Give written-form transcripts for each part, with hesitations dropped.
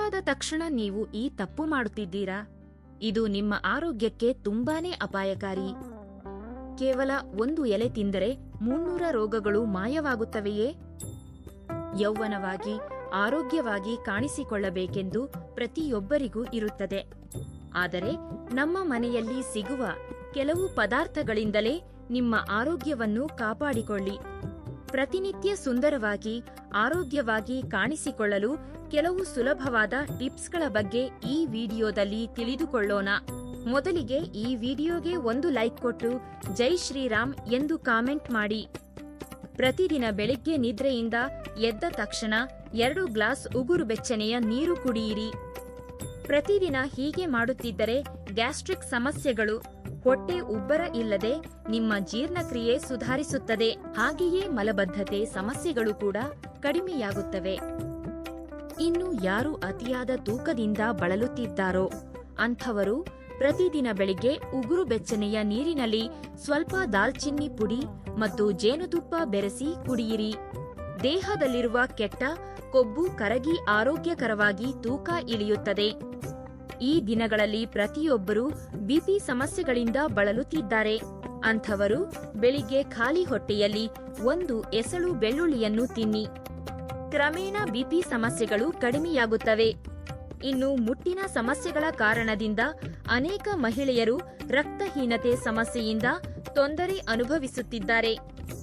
ಸುಸ್ತಾದ ತಕ್ಷಣ ನೀವು ಈ ತಪ್ಪು ಮಾಡುತ್ತಿದ್ದೀರಾ? ಇದು ನಿಮ್ಮ ಆರೋಗ್ಯಕ್ಕೆ ತುಂಬಾನೇ ಅಪಾಯಕಾರಿ. ಕೇವಲ ಒಂದು ಎಲೆ ತಿಂದರೆ 300 ರೋಗಗಳು ಮಾಯವಾಗುತ್ತವೆಯೇ? ಯೌವನವಾಗಿ ಆರೋಗ್ಯವಾಗಿ ಕಾಣಿಸಿಕೊಳ್ಳಬೇಕೆಂದು ಪ್ರತಿಯೊಬ್ಬರಿಗೂ ಇರುತ್ತದೆ. ಆದರೆ ನಮ್ಮ ಮನೆಯಲ್ಲಿ ಸಿಗುವ ಕೆಲವು ಪದಾರ್ಥಗಳಿಂದಲೇ ನಿಮ್ಮ ಆರೋಗ್ಯವನ್ನು ಕಾಪಾಡಿಕೊಳ್ಳಿ. ಪ್ರತಿನಿತ್ಯ ಸುಂದರವಾಗಿ ಆರೋಗ್ಯವಾಗಿ ಕಾಣಿಸಿಕೊಳ್ಳಲು ಕೆಲವು ಸುಲಭವಾದ ಟಿಪ್ಸ್ಗಳ ಬಗ್ಗೆ ಈ ವಿಡಿಯೋದಲ್ಲಿ ತಿಳಿದುಕೊಳ್ಳೋಣ. ಮೊದಲಿಗೆ ಈ ವಿಡಿಯೋಗೆ ಒಂದು ಲೈಕ್ ಕೊಟ್ಟು ಜೈ ಶ್ರೀರಾಮ್ ಎಂದು ಕಾಮೆಂಟ್ ಮಾಡಿ. ಪ್ರತಿದಿನ ಬೆಳಿಗ್ಗೆ ನಿದ್ರೆಯಿಂದ ಎದ್ದ ತಕ್ಷಣ 2 ಗ್ಲಾಸ್ ಉಗುರು ಬೆಚ್ಚನೆಯ ನೀರು ಕುಡಿಯಿರಿ. ಪ್ರತಿದಿನ ಹೀಗೆ ಮಾಡುತ್ತಿದ್ದರೆ ಗ್ಯಾಸ್ಟ್ರಿಕ್ ಸಮಸ್ಯೆಗಳು, ಹೊಟ್ಟೆ ಉಬ್ಬರ ಇಲ್ಲದೆ ನಿಮ್ಮ ಜೀರ್ಣಕ್ರಿಯೆ ಸುಧಾರಿಸುತ್ತದೆ. ಹಾಗೆಯೇ ಮಲಬದ್ಧತೆ ಸಮಸ್ಯೆಗಳು ಕೂಡ ಕಡಿಮೆಯಾಗುತ್ತವೆ. ಇನ್ನು ಯಾರು ಅತಿಯಾದ ತೂಕದಿಂದ ಬಳಲುತ್ತಿದ್ದಾರೋ ಅಂಥವರು ಪ್ರತಿದಿನ ಬೆಳಿಗ್ಗೆ ಉಗುರು ಬೆಚ್ಚನೆಯ ನೀರಿನಲ್ಲಿ ಸ್ವಲ್ಪ ದಾಲ್ಚಿನ್ನಿ ಪುಡಿ ಮತ್ತು ಜೇನುತುಪ್ಪ ಬೆರೆಸಿ ಕುಡಿಯಿರಿ. ದೇಹದಲ್ಲಿರುವ ಕೆಟ್ಟ ಕೊಬ್ಬು ಕರಗಿ ಆರೋಗ್ಯಕರವಾಗಿ ತೂಕ ಇಳಿಯುತ್ತದೆ. ಈ ದಿನಗಳಲ್ಲಿ ಪ್ರತಿಯೊಬ್ಬರೂ ಬಿಪಿ ಸಮಸ್ಯೆಗಳಿಂದ ಬಳಲುತ್ತಿದ್ದಾರೆ. ಅಂಥವರು ಬೆಳಿಗ್ಗೆ ಖಾಲಿ ಹೊಟ್ಟೆಯಲ್ಲಿ 1 ಎಸಳು ಬೆಳ್ಳುಳ್ಳಿಯನ್ನು ತಿನ್ನಿ. ಕ್ರಮೇಣ ಬಿಪಿ ಸಮಸ್ಯೆಗಳು ಕಡಿಮೆಯಾಗುತ್ತವೆ. ಇನ್ನು ಮುಟ್ಟಿನ ಸಮಸ್ಯೆಗಳ ಕಾರಣದಿಂದ ಅನೇಕ ಮಹಿಳೆಯರು ರಕ್ತಹೀನತೆ ಸಮಸ್ಯೆಯಿಂದ ತೊಂದರೆ ಅನುಭವಿಸುತ್ತಿದ್ದಾರೆ.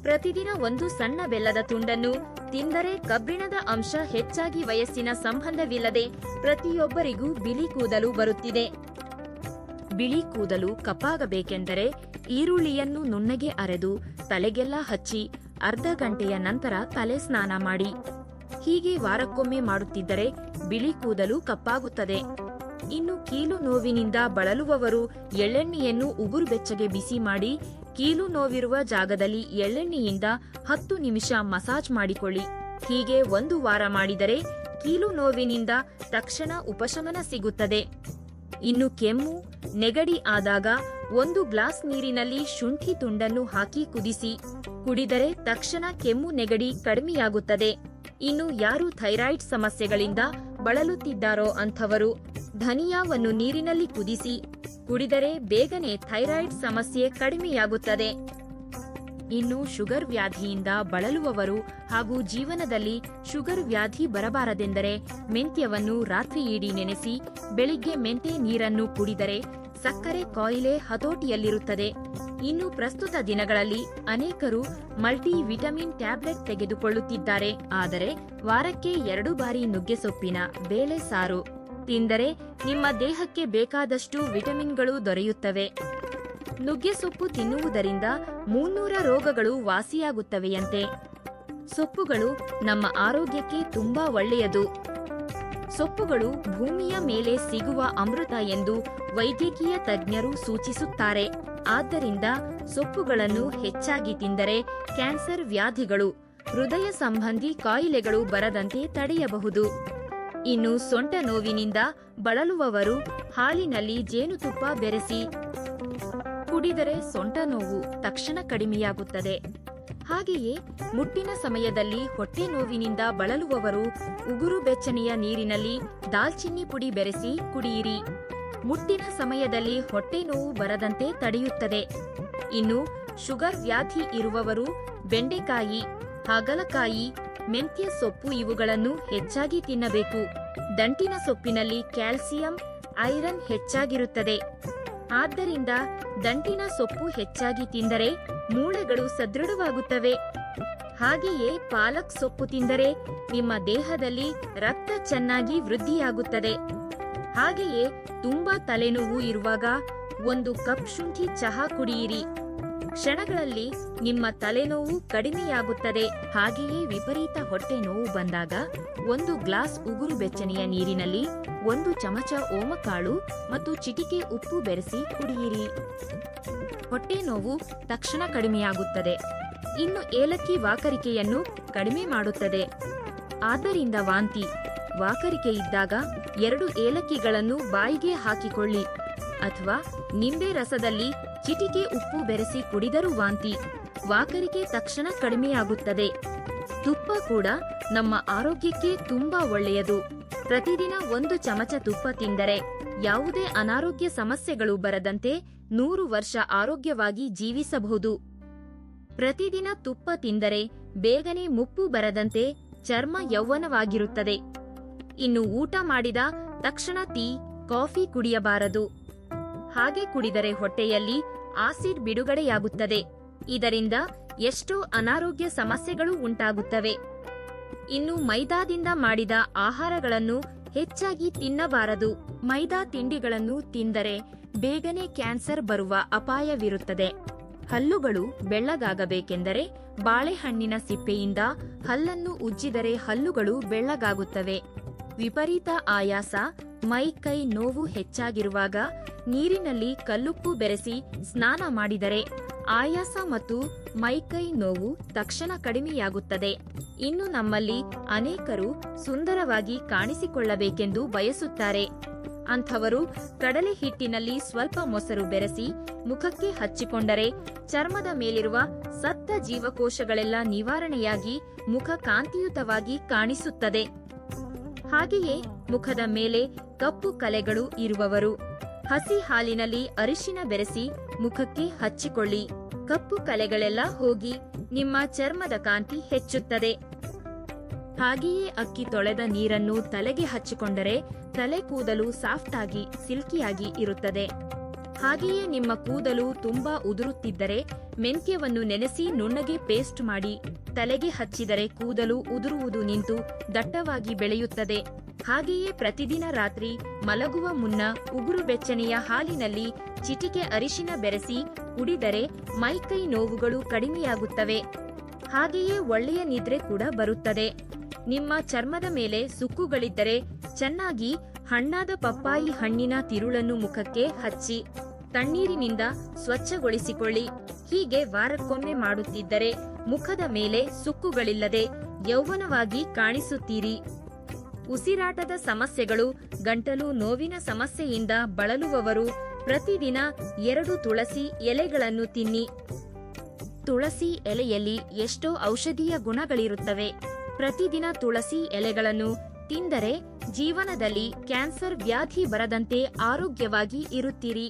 ಪ್ರತಿದಿನ 1 ಸಣ್ಣ ಬೆಲ್ಲದ ತುಂಡನ್ನು ತಿಂದರೆ ಕಬ್ಬಿಣದ ಅಂಶ ಹೆಚ್ಚಾಗಿ ವಯಸ್ಸಿನ ಸಂಬಂಧವಿಲ್ಲದೆ ಪ್ರತಿಯೊಬ್ಬರಿಗೂ ಬಿಳಿ ಕೂದಲು ಬರುತ್ತಿದೆ. ಬಿಳಿ ಕೂದಲು ಕಪ್ಪಾಗಬೇಕೆಂದರೆ ಈರುಳ್ಳಿಯನ್ನು ನುಣ್ಣಗೆ ಅರೆದು ತಲೆಗೆಲ್ಲ ಹಚ್ಚಿ ಅರ್ಧ ಗಂಟೆಯ ನಂತರ ತಲೆ ಸ್ನಾನ ಮಾಡಿ. ಹೀಗೆ ವಾರಕ್ಕೊಮ್ಮೆ ಮಾಡುತ್ತಿದ್ದರೆ ಬಿಳಿ ಕೂದಲು ಕಪ್ಪಾಗುತ್ತದೆ. ಇನ್ನು ಕೀಲು ನೋವಿನಿಂದ ಬಳಲುವವರು ಎಳ್ಳೆಣ್ಣೆಯನ್ನು ಉಗುರು ಬೆಚ್ಚಗೆ ಬಿಸಿ ಮಾಡಿ ಕೀಲು ನೋವಿರುವ ಜಾಗದಲ್ಲಿ ಎಳ್ಳೆಣ್ಣೆಯಿಂದ 10 ನಿಮಿಷ ಮಸಾಜ್ ಮಾಡಿಕೊಳ್ಳಿ. ಹೀಗೆ 1 ವಾರ ಮಾಡಿದರೆ ಕೀಲು ನೋವಿನಿಂದ ತಕ್ಷಣ ಉಪಶಮನ ಸಿಗುತ್ತದೆ. ಇನ್ನು ಕೆಮ್ಮು, ನೆಗಡಿ ಆದಾಗ 1 ಗ್ಲಾಸ್ ನೀರಿನಲ್ಲಿ ಶುಂಠಿ ತುಂಡನ್ನು ಹಾಕಿ ಕುದಿಸಿ ಕುಡಿದರೆ ತಕ್ಷಣ ಕೆಮ್ಮು ನೆಗಡಿ ಕಡಿಮೆಯಾಗುತ್ತದೆ. ಇನ್ನು ಯಾರು ಥೈರಾಯ್ಡ್ ಸಮಸ್ಯೆಗಳಿಂದ ಬಳಲುತ್ತಿದ್ದಾರೋ ಅಂಥವರು ಧನಿಯಾವನ್ನು ನೀರಿನಲ್ಲಿ ಕುದಿಸಿ ಕುಡಿದರೆ ಬೇಗನೆ ಥೈರಾಯ್ಡ್ ಸಮಸ್ಯೆ ಕಡಿಮೆಯಾಗುತ್ತದೆ. ಇನ್ನು ಶುಗರ್ ವ್ಯಾಧಿಯಿಂದ ಬಳಲುವವರು ಹಾಗೂ ಜೀವನದಲ್ಲಿ ಶುಗರ್ ವ್ಯಾಧಿ ಬರಬಾರದೆಂದರೆ ಮೆಂತ್ಯವನ್ನು ರಾತ್ರಿಯಿಡೀ ನೆನೆಸಿ ಬೆಳಿಗ್ಗೆ ಮೆಂತೆ ನೀರನ್ನು ಕುಡಿದರೆ ಸಕ್ಕರೆ ಕಾಯಿಲೆ ಹತೋಟಿಯಲ್ಲಿರುತ್ತದೆ. ಇನ್ನು ಪ್ರಸ್ತುತ ದಿನಗಳಲ್ಲಿ ಅನೇಕರು ಮಲ್ಟಿ ವಿಟಮಿನ್ ಟ್ಯಾಬ್ಲೆಟ್ ತೆಗೆದುಕೊಳ್ಳುತ್ತಿದ್ದಾರೆ. ಆದರೆ ವಾರಕ್ಕೆ 2 ಬಾರಿ ನುಗ್ಗೆಸೊಪ್ಪಿನ ಬೇಳೆ ಸಾರು ತಿಂದರೆ ನಿಮ್ಮ ದೇಹಕ್ಕೆ ಬೇಕಾದಷ್ಟು ವಿಟಮಿನ್ಗಳು ದೊರೆಯುತ್ತವೆ. ನುಗ್ಗೆಸೊಪ್ಪು ತಿನ್ನುವುದರಿಂದ 300 ರೋಗಗಳು ವಾಸಿಯಾಗುತ್ತವೆಯಂತೆ. ಸೊಪ್ಪುಗಳು ನಮ್ಮ ಆರೋಗ್ಯಕ್ಕೆ ತುಂಬಾ ಒಳ್ಳೆಯದು. ಸೊಪ್ಪುಗಳು ಭೂಮಿಯ ಮೇಲೆ ಸಿಗುವ ಅಮೃತ ಎಂದು ವೈದ್ಯಕೀಯ ತಜ್ಞರು ಸೂಚಿಸುತ್ತಾರೆ. ಆದ್ದರಿಂದ ಸೊಪ್ಪುಗಳನ್ನು ಹೆಚ್ಚಾಗಿ ತಿಂದರೆ ಕ್ಯಾನ್ಸರ್ ವ್ಯಾಧಿಗಳು, ಹೃದಯ ಸಂಬಂಧಿ ಕಾಯಿಲೆಗಳು ಬರದಂತೆ ತಡೆಯಬಹುದು. ಇನ್ನು ಸೊಂಟ ನೋವಿನಿಂದ ಬಳಲುವವರು ಹಾಲಿನಲ್ಲಿ ಜೇನುತುಪ್ಪ ಬೆರೆಸಿ ಕುಡಿದರೆ ಸೊಂಟ ನೋವು ತಕ್ಷಣ ಕಡಿಮೆಯಾಗುತ್ತದೆ. ಹಾಗೆಯೇ ಮುಟ್ಟಿನ ಸಮಯದಲ್ಲಿ ಹೊಟ್ಟೆ ನೋವಿನಿಂದ ಬಳಲುವವರು ಉಗುರು ಬೆಚ್ಚನೆಯ ನೀರಿನಲ್ಲಿ ದಾಲ್ಚಿನ್ನಿ ಪುಡಿ ಬೆರೆಸಿ ಕುಡಿಯಿರಿ. ಮುಟ್ಟಿನ ಸಮಯದಲ್ಲಿ ಹೊಟ್ಟೆ ನೋವು ಬರದಂತೆ ತಡೆಯುತ್ತದೆ. ಇನ್ನು ಶುಗರ್ ವ್ಯಾಧಿ ಇರುವವರು ಬೆಂಡೆಕಾಯಿ, ಹಾಗಲಕಾಯಿ, ಮೆಂತ್ಯ ಸೊಪ್ಪು ಇವುಗಳನ್ನು ಹೆಚ್ಚಾಗಿ ತಿನ್ನಬೇಕು. ದಂಟಿನ ಸೊಪ್ಪಿನಲ್ಲಿ ಕ್ಯಾಲ್ಸಿಯಂ, ಐರನ್ ಹೆಚ್ಚಾಗಿರುತ್ತದೆ. ಆದ್ದರಿಂದ ದಂಟಿನ ಸೊಪ್ಪು ಹೆಚ್ಚಾಗಿ ತಿಂದರೆ ಮೂಳೆಗಳು ಸದೃಢವಾಗುತ್ತವೆ. ಹಾಗೆಯೇ ಪಾಲಕ್ ಸೊಪ್ಪು ತಿಂದರೆ ನಿಮ್ಮ ದೇಹದಲ್ಲಿ ರಕ್ತ ಚೆನ್ನಾಗಿ ವೃದ್ಧಿಯಾಗುತ್ತದೆ. ಹಾಗೆಯೇ ತುಂಬಾ ತಲೆನೋವು ಇರುವಾಗ 1 ಕಪ್ ಶುಂಠಿ ಚಹಾ ಕುಡಿಯಿರಿ. ಕ್ಷಣಗಳಲ್ಲಿ ನಿಮ್ಮ ತಲೆನೋವು ಕಡಿಮೆಯಾಗುತ್ತದೆ. ಹಾಗೆಯೇ ವಿಪರೀತ ಹೊಟ್ಟೆ ನೋವು ಬಂದಾಗ 1 ಗ್ಲಾಸ್ ಉಗುರು ಬೆಚ್ಚನೆಯ ನೀರಿನಲ್ಲಿ 1 ಚಮಚ ಓಮಕಾಳು ಮತ್ತು ಚಿಟಿಕೆ ಉಪ್ಪು ಬೆರೆಸಿ ಕುಡಿಯಿರಿ. ಹೊಟ್ಟೆ ನೋವು ತಕ್ಷಣ ಕಡಿಮೆಯಾಗುತ್ತದೆ. ಇನ್ನು ಏಲಕ್ಕಿ ವಾಕರಿಕೆಯನ್ನು ಕಡಿಮೆ ಮಾಡುತ್ತದೆ. ಆದ್ದರಿಂದ ವಾಕರಿಕೆ ಇದ್ದಾಗ 2 ಏಲಕ್ಕಿಗಳನ್ನು ಬಾಯಿಗೆ ಹಾಕಿಕೊಳ್ಳಿ ಅಥವಾ ನಿಂಬೆ ರಸದಲ್ಲಿ ಚಿಟಿಕೆ ಉಪ್ಪು ಬೆರೆಸಿ ಕುಡಿದರೂ ವಾಕರಿಕೆ ತಕ್ಷಣ ಕಡಿಮೆಯಾಗುತ್ತದೆ. ತುಪ್ಪ ಕೂಡ ನಮ್ಮ ಆರೋಗ್ಯಕ್ಕೆ ತುಂಬಾ ಒಳ್ಳೆಯದು. ಪ್ರತಿದಿನ 1 ಚಮಚ ತುಪ್ಪ ತಿಂದರೆ ಯಾವುದೇ ಅನಾರೋಗ್ಯ ಸಮಸ್ಯೆಗಳು ಬರದಂತೆ 100 ವರ್ಷ ಆರೋಗ್ಯವಾಗಿ ಜೀವಿಸಬಹುದು. ಪ್ರತಿದಿನ ತುಪ್ಪ ತಿಂದರೆ ಬೇಗನೆ ಮುಪ್ಪು ಬರದಂತೆ ಚರ್ಮ ಯೌವನವಾಗಿರುತ್ತದೆ. ಇನ್ನು ಊಟ ಮಾಡಿದ ತಕ್ಷಣ ಟೀ, ಕಾಫಿ ಕುಡಿಯಬಾರದು. ಹಾಗೆ ಕುಡಿದರೆ ಹೊಟ್ಟೆಯಲ್ಲಿ ಆಸಿಡ್ ಬಿಡುಗಡೆಯಾಗುತ್ತದೆ. ಇದರಿಂದ ಎಷ್ಟೋ ಅನಾರೋಗ್ಯ ಸಮಸ್ಯೆಗಳು ಉಂಟಾಗುತ್ತವೆ. ಇನ್ನು ಮೈದಾದಿಂದ ಮಾಡಿದ ಆಹಾರಗಳನ್ನು ಹೆಚ್ಚಾಗಿ ತಿನ್ನಬಾರದು. ಮೈದಾ ತಿಂಡಿಗಳನ್ನು ತಿಂದರೆ ಬೇಗನೆ ಕ್ಯಾನ್ಸರ್ ಬರುವ ಅಪಾಯವಿರುತ್ತದೆ. ಹಲ್ಲುಗಳು ಬೆಳ್ಳಗಾಗಬೇಕೆಂದರೆ ಬಾಳೆಹಣ್ಣಿನ ಸಿಪ್ಪೆಯಿಂದ ಹಲ್ಲನ್ನು ಉಜ್ಜಿದರೆ ಹಲ್ಲುಗಳು ಬೆಳ್ಳಗಾಗುತ್ತವೆ. ವಿಪರೀತ ಆಯಾಸ, ಮೈ ಕೈ ನೋವು ಹೆಚ್ಚಾಗಿರುವಾಗ ನೀರಿನಲ್ಲಿ ಕಲ್ಲುಪ್ಪು ಬೆರೆಸಿ ಸ್ನಾನ ಮಾಡಿದರೆ ಆಯಾಸ ಮತ್ತು ಮೈಕೈ ನೋವು ತಕ್ಷಣ ಕಡಿಮೆಯಾಗುತ್ತದೆ. ಇನ್ನು ನಮ್ಮಲ್ಲಿ ಅನೇಕರು ಸುಂದರವಾಗಿ ಕಾಣಿಸಿಕೊಳ್ಳಬೇಕೆಂದು ಬಯಸುತ್ತಾರೆ. ಅಂಥವರು ಕಡಲೆ ಹಿಟ್ಟಿನಲ್ಲಿ ಸ್ವಲ್ಪ ಮೊಸರು ಬೆರೆಸಿ ಮುಖಕ್ಕೆ ಹಚ್ಚಿಕೊಂಡರೆ ಚರ್ಮದ ಮೇಲಿರುವ ಸತ್ತ ಜೀವಕೋಶಗಳೆಲ್ಲ ನಿವಾರಣೆಯಾಗಿ ಮುಖ ಕಾಂತಿಯುತವಾಗಿ ಕಾಣಿಸುತ್ತದೆ. ಹಾಗೆಯೇ ಮುಖದ ಮೇಲೆ ಕಪ್ಪು ಕಲೆಗಳು ಇರುವವರು ಹಸಿ ಹಾಲಿನಲ್ಲಿ ಅರಿಶಿನ ಬೆರೆಸಿ ಮುಖಕ್ಕೆ ಹಚ್ಚಿಕೊಳ್ಳಿ. ಕಪ್ಪು ಕಲೆಗಳೆಲ್ಲ ಹೋಗಿ ನಿಮ್ಮ ಚರ್ಮದ ಕಾಂತಿ ಹೆಚ್ಚುತ್ತದೆ. ಹಾಗೆಯೇ ಅಕ್ಕಿ ತೊಳೆದ ನೀರನ್ನು ತಲೆಗೆ ಹಚ್ಚಿಕೊಂಡರೆ ತಲೆ ಕೂದಲು ಸಾಫ್ಟ್ ಆಗಿ ಸಿಲ್ಕಿಯಾಗಿ ಇರುತ್ತದೆ. ಹಾಗೆಯೇ ನಿಮ್ಮ ಕೂದಲು ತುಂಬಾ ಉದುರುತ್ತಿದ್ದರೆ ಮೆಂತ್ಯವನ್ನು ನೆನೆಸಿ ನುಣ್ಣಗೆ ಪೇಸ್ಟ್ ಮಾಡಿ ತಲೆಗೆ ಹಚ್ಚಿದರೆ ಕೂದಲು ಉದುರುವುದು ನಿಂತು ದಟ್ಟವಾಗಿ ಬೆಳೆಯುತ್ತದೆ. ಹಾಗೆಯೇ ಪ್ರತಿದಿನ ರಾತ್ರಿ ಮಲಗುವ ಮುನ್ನ ಉಗುರು ಬೆಚ್ಚನೆಯ ಹಾಲಿನಲ್ಲಿ ಚಿಟಿಕೆ ಅರಿಶಿನ ಬೆರೆಸಿ ಕುಡಿದರೆ ಮೈಕೈ ನೋವುಗಳು ಕಡಿಮೆಯಾಗುತ್ತವೆ. ಹಾಗೆಯೇ ಒಳ್ಳೆಯ ನಿದ್ರೆ ಕೂಡ ಬರುತ್ತದೆ. ನಿಮ್ಮ ಚರ್ಮದ ಮೇಲೆ ಸುಕ್ಕುಗಳಿದ್ದರೆ ಚೆನ್ನಾಗಿ ಹಣ್ಣಾದ ಪಪ್ಪಾಯಿ ಹಣ್ಣಿನ ತಿರುಳನ್ನು ಮುಖಕ್ಕೆ ಹಚ್ಚಿ ತಣ್ಣೀರಿನಿಂದ ಸ್ವಚ್ಛಗೊಳಿಸಿಕೊಳ್ಳಿ. ಹೀಗೆ ವಾರಕ್ಕೊಮ್ಮೆ ಮಾಡುತ್ತಿದ್ದರೆ ಮುಖದ ಮೇಲೆ ಸುಕ್ಕುಗಳಿಲ್ಲದೆ ಯೌವನವಾಗಿ ಕಾಣಿಸುತ್ತೀರಿ. ಉಸಿರಾಟದ ಸಮಸ್ಯೆಗಳು, ಗಂಟಲು ನೋವಿನ ಸಮಸ್ಯೆಯಿಂದ ಬಳಲುವವರು ಪ್ರತಿದಿನ 2 ತುಳಸಿ ಎಲೆಗಳನ್ನು ತಿನ್ನಿ. ತುಳಸಿ ಎಲೆಯಲ್ಲಿ ಎಷ್ಟೋ ಔಷಧೀಯ ಗುಣಗಳಿರುತ್ತವೆ. ಪ್ರತಿದಿನ ತುಳಸಿ ಎಲೆಗಳನ್ನು ತಿಂದರೆ ಜೀವನದಲ್ಲಿ ಕ್ಯಾನ್ಸರ್ ವ್ಯಾಧಿ ಬರದಂತೆ ಆರೋಗ್ಯವಾಗಿ ಇರುತ್ತೀರಿ.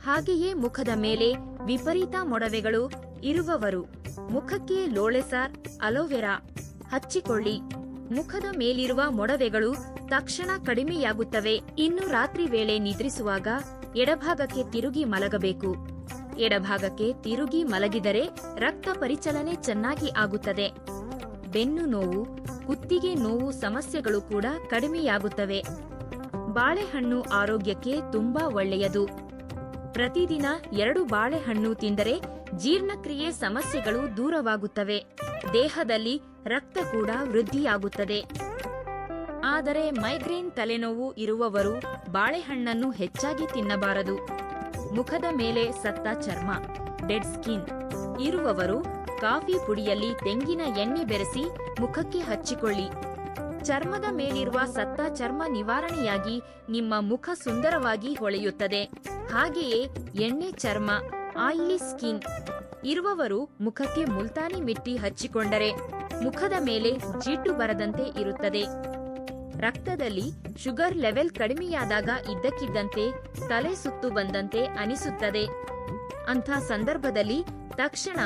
ಹಾಗೆಯೇ ಮುಖದ ಮೇಲೆ ವಿಪರೀತ ಮೊಡವೆಗಳು ಇರುವವರು ಮುಖಕ್ಕೆ ಲೋಳೆಸಾರ್, ಅಲೋವೆರಾ ಹಚ್ಚಿಕೊಳ್ಳಿ. ಮುಖದ ಮೇಲಿರುವ ಮೊಡವೆಗಳು ತಕ್ಷಣ ಕಡಿಮೆಯಾಗುತ್ತವೆ. ಇನ್ನು ರಾತ್ರಿ ವೇಳೆ ನಿದ್ರಿಸುವಾಗ ಎಡಭಾಗಕ್ಕೆ ತಿರುಗಿ ಮಲಗಬೇಕು. ಎಡಭಾಗಕ್ಕೆ ತಿರುಗಿ ಮಲಗಿದರೆ ರಕ್ತ ಪರಿಚಲನೆ ಚೆನ್ನಾಗಿ ಆಗುತ್ತದೆ. ಬೆನ್ನು ನೋವು, ಕುತ್ತಿಗೆ ನೋವು ಸಮಸ್ಯೆಗಳು ಕೂಡ ಕಡಿಮೆಯಾಗುತ್ತವೆ. ಬಾಳೆಹಣ್ಣು ಆರೋಗ್ಯಕ್ಕೆ ತುಂಬಾ ಒಳ್ಳೆಯದು. ಪ್ರತಿದಿನ 2 ಬಾಳೆಹಣ್ಣು ತಿಂದರೆ ಜೀರ್ಣಕ್ರಿಯೆ ಸಮಸ್ಯೆಗಳು ದೂರವಾಗುತ್ತವೆ. ದೇಹದಲ್ಲಿ ರಕ್ತ ಕೂಡ ವೃದ್ಧಿಯಾಗುತ್ತದೆ. ಆದರೆ ಮೈಗ್ರೇನ್ ತಲೆನೋವು ಇರುವವರು ಬಾಳೆಹಣ್ಣನ್ನು ಹೆಚ್ಚಾಗಿ ತಿನ್ನಬಾರದು. ಮುಖದ ಮೇಲೆ ಸತ್ತ ಚರ್ಮ, ಡೆಡ್ ಸ್ಕಿನ್ ಇರುವವರು ಕಾಫಿ ಪುಡಿಯಲ್ಲಿ ತೆಂಗಿನ ಎಣ್ಣೆ ಬೆರೆಸಿ ಮುಖಕ್ಕೆ ಹಚ್ಚಿಕೊಳ್ಳಿ. ಚರ್ಮದ ಮೇಲಿರುವ ಸತ್ತ ಚರ್ಮ ನಿವಾರಣೆಯಾಗಿ ನಿಮ್ಮ ಮುಖ ಸುಂದರವಾಗಿ ಹೊಳೆಯುತ್ತದೆ. ಹಾಗೆಯೇ ಎಣ್ಣೆ ಚರ್ಮ, ಆಯಿಲಿ ಸ್ಕಿನ್ ಇರುವವರು ಮುಖಕ್ಕೆ ಮುಲ್ತಾನಿ ಮಿಟ್ಟಿ ಹಚ್ಚಿಕೊಂಡರೆ ಮುಖದ ಮೇಲೆ ಜಿಡ್ಡು ಬರದಂತೆ ಇರುತ್ತದೆ. ರಕ್ತದಲ್ಲಿ ಶುಗರ್ ಲೆವೆಲ್ ಕಡಿಮೆಯಾದಾಗ ಇದ್ದಕ್ಕಿದ್ದಂತೆ ತಲೆ ಸುತ್ತು ಬಂದಂತೆ ಅನಿಸುತ್ತದೆ. ಅಂಥ ಸಂದರ್ಭದಲ್ಲಿ ತಕ್ಷಣ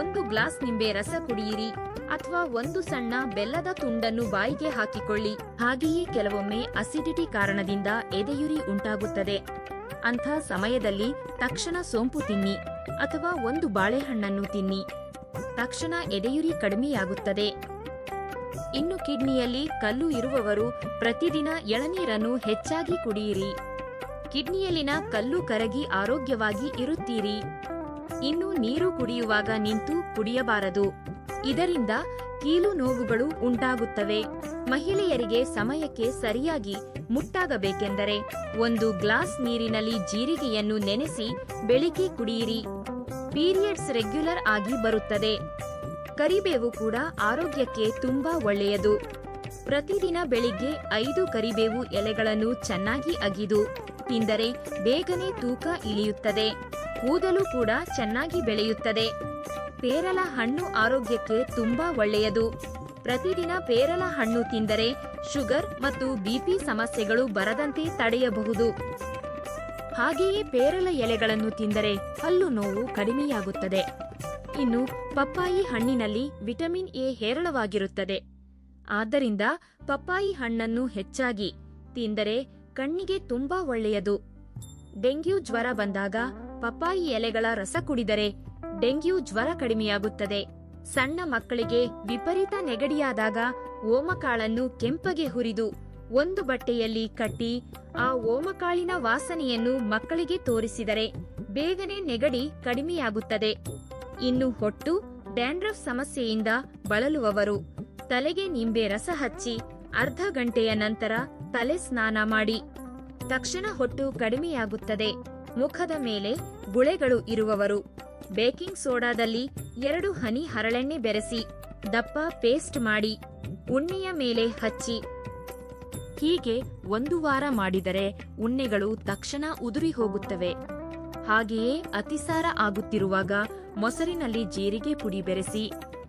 1 ಗ್ಲಾಸ್ ನಿಂಬೆ ರಸ ಕುಡಿಯಿರಿ ಅಥವಾ 1 ಸಣ್ಣ ಬೆಲ್ಲದ ತುಂಡನ್ನು ಬಾಯಿಗೆ ಹಾಕಿಕೊಳ್ಳಿ. ಹಾಗೆಯೇ ಕೆಲವೊಮ್ಮೆ ಅಸಿಡಿಟಿ ಕಾರಣದಿಂದ ಎದೆಯುರಿ ಉಂಟಾಗುತ್ತದೆ. ಅಂಥ ಸಮಯದಲ್ಲಿ ತಕ್ಷಣ ಸೋಂಪು ತಿನ್ನಿ ಅಥವಾ 1 ಬಾಳೆಹಣ್ಣನ್ನು ತಿನ್ನಿ. ತಕ್ಷಣ ಎದೆಯುರಿ ಕಡಿಮೆಯಾಗುತ್ತದೆ. ಇನ್ನು ಕಿಡ್ನಿಯಲ್ಲಿ ಕಲ್ಲು ಇರುವವರು ಪ್ರತಿದಿನ ಎಳನೀರನ್ನು ಹೆಚ್ಚಾಗಿ ಕುಡಿಯಿರಿ. ಕಿಡ್ನಿಯಲ್ಲಿನ ಕಲ್ಲು ಕರಗಿ ಆರೋಗ್ಯವಾಗಿ ಇರುತ್ತೀರಿ. ಇನ್ನು ನೀರು ಕುಡಿಯುವಾಗ ನಿಂತು ಕುಡಿಯಬಾರದು. ಇದರಿಂದ ಕೀಲು ನೋವುಗಳು ಉಂಟಾಗುತ್ತವೆ. ಮಹಿಳೆಯರಿಗೆ ಸಮಯಕ್ಕೆ ಸರಿಯಾಗಿ ಮುಟ್ಟಾಗಬೇಕೆಂದರೆ 1 ಗ್ಲಾಸ್ ನೀರಿನಲ್ಲಿ ಜೀರಿಗೆಯನ್ನು ನೆನೆಸಿ ಬೆಳಿಗ್ಗೆ ಕುಡಿಯಿರಿ. ಪೀರಿಯಡ್ಸ್ ರೆಗ್ಯುಲರ್ ಆಗಿ ಬರುತ್ತದೆ. ಕರಿಬೇವು ಕೂಡ ಆರೋಗ್ಯಕ್ಕೆ ತುಂಬಾ ಒಳ್ಳೆಯದು. ಪ್ರತಿದಿನ ಬೆಳಿಗ್ಗೆ 5 ಕರಿಬೇವು ಎಲೆಗಳನ್ನು ಚೆನ್ನಾಗಿ ಅಗಿದು ತಿಂದರೆ ಬೇಗನೆ ತೂಕ ಇಳಿಯುತ್ತದೆ. ಕೂದಲು ಕೂಡ ಚೆನ್ನಾಗಿ ಬೆಳೆಯುತ್ತದೆ. ಪೇರಲ ಹಣ್ಣು ಆರೋಗ್ಯಕ್ಕೆ ತುಂಬಾ ಒಳ್ಳೆಯದು. ಪ್ರತಿದಿನ ಪೇರಲ ಹಣ್ಣು ತಿಂದರೆ ಶುಗರ್ ಮತ್ತು ಬಿಪಿ ಸಮಸ್ಯೆಗಳು ಬರದಂತೆ ತಡೆಯಬಹುದು. ಹಾಗೆಯೇ ಪೇರಲ ಎಲೆಗಳನ್ನು ತಿಂದರೆ ಹಲ್ಲು ನೋವು ಕಡಿಮೆಯಾಗುತ್ತದೆ. ಇನ್ನು ಪಪ್ಪಾಯಿ ಹಣ್ಣಿನಲ್ಲಿ ವಿಟಮಿನ್ ಎ ಹೇರಳವಾಗಿರುತ್ತದೆ. ಆದ್ದರಿಂದ ಪಪ್ಪಾಯಿ ಹಣ್ಣನ್ನು ಹೆಚ್ಚಾಗಿ ತಿಂದರೆ ಕಣ್ಣಿಗೆ ತುಂಬಾ ಒಳ್ಳೆಯದು. ಡೆಂಗ್ಯೂ ಜ್ವರ ಬಂದಾಗ ಪಪ್ಪಾಯಿ ಎಲೆಗಳ ರಸ ಕುಡಿದರೆ ಡೆಂಗ್ಯೂ ಜ್ವರ ಕಡಿಮೆಯಾಗುತ್ತದೆ. ಸಣ್ಣ ಮಕ್ಕಳಿಗೆ ವಿಪರೀತ ನೆಗಡಿಯಾದಾಗ ಓಮಕಾಳನ್ನು ಕೆಂಪಗೆ ಹುರಿದು ಒಂದು ಬಟ್ಟೆಯಲ್ಲಿ ಕಟ್ಟಿ ಆ ಓಮಕಾಳಿನ ವಾಸನೆಯನ್ನು ಮಕ್ಕಳಿಗೆ ತೋರಿಸಿದರೆ ಬೇಗನೆ ನೆಗಡಿ ಕಡಿಮೆಯಾಗುತ್ತದೆ. ಇನ್ನು ಹೊಟ್ಟು ಡ್ಯಾಂಡ್ರಫ್ ಸಮಸ್ಯೆಯಿಂದ ಬಳಲುವವರು ತಲೆಗೆ ನಿಂಬೆ ರಸ ಹಚ್ಚಿ ಅರ್ಧ ಗಂಟೆಯ ನಂತರ ತಲೆ ಸ್ನಾನ ಮಾಡಿ. ತಕ್ಷಣ ಹೊಟ್ಟು ಕಡಿಮೆಯಾಗುತ್ತದೆ. ಮುಖದ ಮೇಲೆ ಗುಳೆಗಳು ಇರುವವರು ಬೇಕಿಂಗ್ ಸೋಡಾದಲ್ಲಿ 2 ಹನಿ ಹರಳೆಣ್ಣೆ ಬೆರೆಸಿ ದಪ್ಪ ಪೇಸ್ಟ್ ಮಾಡಿ ಉಣ್ಣೆಯ ಮೇಲೆ ಹಚ್ಚಿ. ಹೀಗೆ 1 ವಾರ ಮಾಡಿದರೆ ಉಣ್ಣೆಗಳು ತಕ್ಷಣ ಉದುರಿ ಹೋಗುತ್ತವೆ. ಹಾಗೆಯೇ ಅತಿಸಾರ ಆಗುತ್ತಿರುವಾಗ ಮೊಸರಿನಲ್ಲಿ ಜೀರಿಗೆ ಪುಡಿ ಬೆರೆಸಿ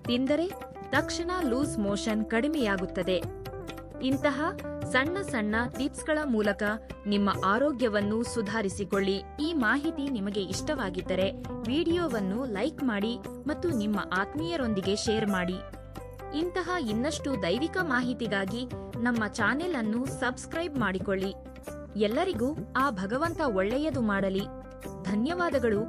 ತಿಂದರೆ ತಕ್ಷಣ ಲೂಸ್ ಮೋಷನ್ ಕಡಿಮೆಯಾಗುತ್ತದೆ. ಇಂತಹ ಸಣ್ಣ ಸಣ್ಣ ಟಿಪ್ಸ್ಗಳ ಮೂಲಕ ನಿಮ್ಮ ಆರೋಗ್ಯವನ್ನು ಸುಧಾರಿಸಿಕೊಳ್ಳಿ. ಈ ಮಾಹಿತಿ ನಿಮಗೆ ಇಷ್ಟವಾಗಿದ್ದರೆ ವಿಡಿಯೋವನ್ನು ಲೈಕ್ ಮಾಡಿ ಮತ್ತು ನಿಮ್ಮ ಆತ್ಮೀಯರೊಂದಿಗೆ ಶೇರ್ ಮಾಡಿ. ಇಂತಹ ಇನ್ನಷ್ಟು ದೈವಿಕ ಮಾಹಿತಿಗಾಗಿ ನಮ್ಮ ಚಾನೆಲ್ ಅನ್ನು ಸಬ್ಸ್ಕ್ರೈಬ್ ಮಾಡಿಕೊಳ್ಳಿ. ಎಲ್ಲರಿಗೂ ಆ ಭಗವಂತ ಒಳ್ಳೆಯದು ಮಾಡಲಿ. ಧನ್ಯವಾದಗಳು.